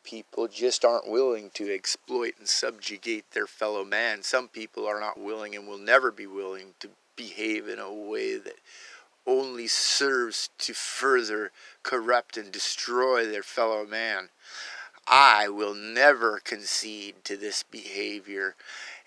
people just aren't willing to exploit and subjugate their fellow man. Some people are not willing and will never be willing to behave in a way that only serves to further corrupt and destroy their fellow man. I will never concede to this behavior.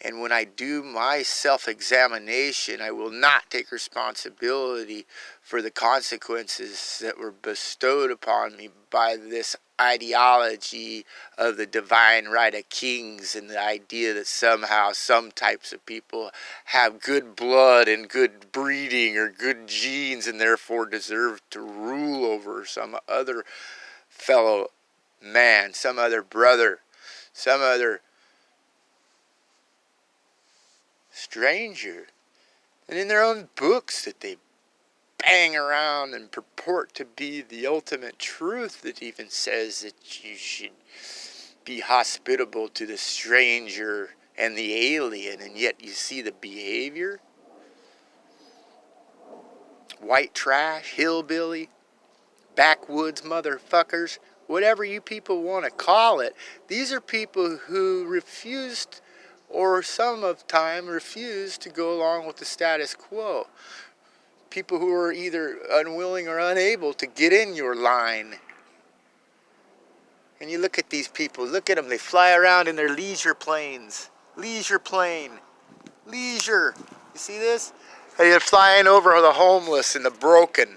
And when I do my self-examination, I will not take responsibility for the consequences that were bestowed upon me by this ideology of the divine right of kings and the idea that somehow some types of people have good blood and good breeding or good genes and therefore deserve to rule over some other fellow man, some other brother, some other stranger. And in their own books that they bang around and purport to be the ultimate truth, that even says that you should be hospitable to the stranger and the alien, and yet you see the behavior. White trash, hillbilly, backwoods motherfuckers, whatever you people want to call it. These are people who refused, or some of time refused, to go along with the status quo. People who are either unwilling or unable to get in your line. And you look at these people, look at them, they fly around in their leisure planes. Leisure plane. Leisure. You see this? They're flying over the homeless and the broken.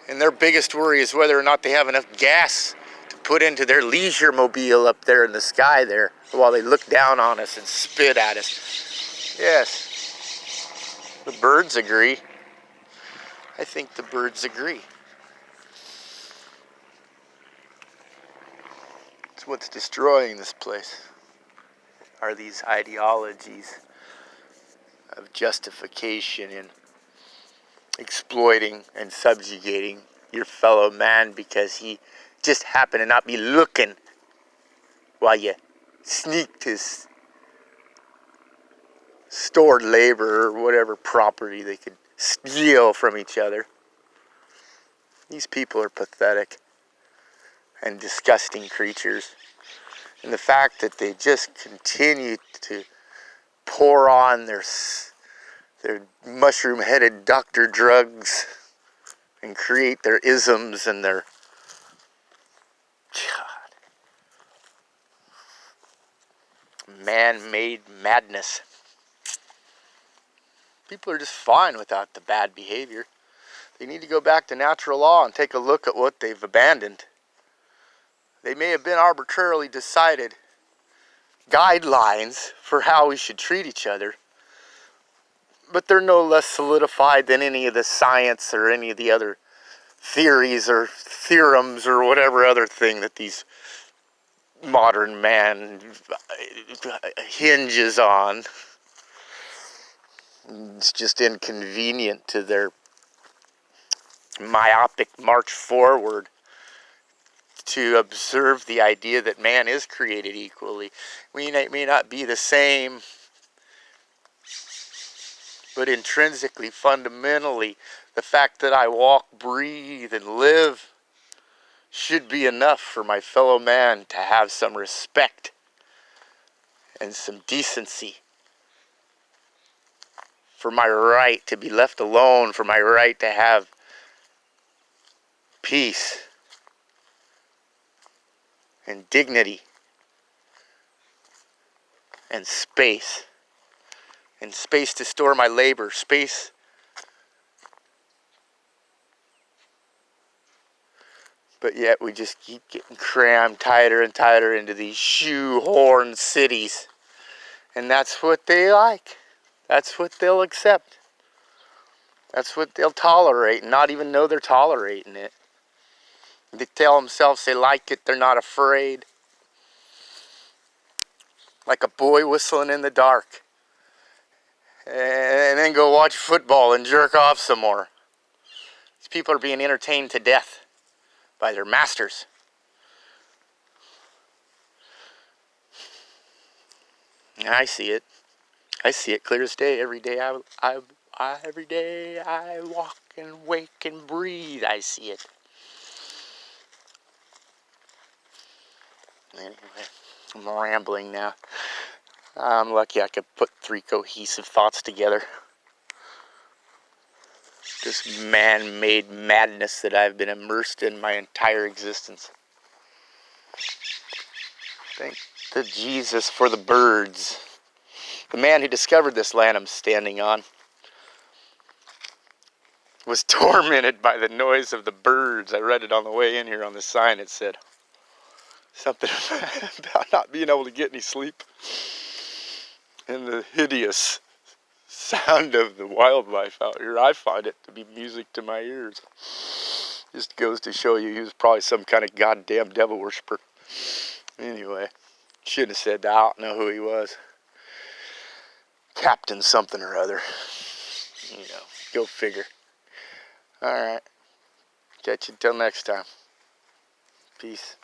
And their biggest worry is whether or not they have enough gas to put into their leisure mobile up there in the sky there, while they look down on us and spit at us. Yes, the birds agree. I think the birds agree. It's what's destroying this place are these ideologies of justification and exploiting and subjugating your fellow man because he just happened to not be looking while you sneaked his stored labor or whatever property they could steal from each other. These people are pathetic and disgusting creatures. And the fact that they just continue to pour on their mushroom-headed doctor drugs and create their isms and their man-made madness. People are just fine without the bad behavior. They need to go back to natural law and take a look at what they've abandoned. They may have been arbitrarily decided guidelines for how we should treat each other, but they're no less solidified than any of the science or any of the other theories or theorems or whatever other thing that these modern man hinges on. It's just inconvenient to their myopic march forward to observe the idea that man is created equally. We may not be the same, but intrinsically, fundamentally, the fact that I walk, breathe, and live should be enough for my fellow man to have some respect and some decency, for my right to be left alone, for my right to have peace and dignity and space to store my labor, space but yet we just keep getting crammed tighter and tighter into these shoehorn cities. And that's what they like. That's what they'll accept. That's what they'll tolerate and not even know they're tolerating it. They tell themselves they like it, they're not afraid. Like a boy whistling in the dark. And then go watch football and jerk off some more. These people are being entertained to death by their masters. I see it. I see it clear as day. Every day every day I walk and wake and breathe, I see it. Anyway, I'm rambling now. I'm lucky I could put 3 cohesive thoughts together. This man-made madness that I've been immersed in my entire existence. Thank the Jesus for the birds. The man who discovered this land I'm standing on was tormented by the noise of the birds. I read it on the way in here on the sign. It said something about not being able to get any sleep and the hideous sound of the wildlife out here. I find it to be music to my ears. Just goes to show you he was probably some kind of goddamn devil worshiper. Anyway, shouldn't have said that. I don't know who he was. Captain something or other. You know, go figure. Alright. Catch you till next time. Peace.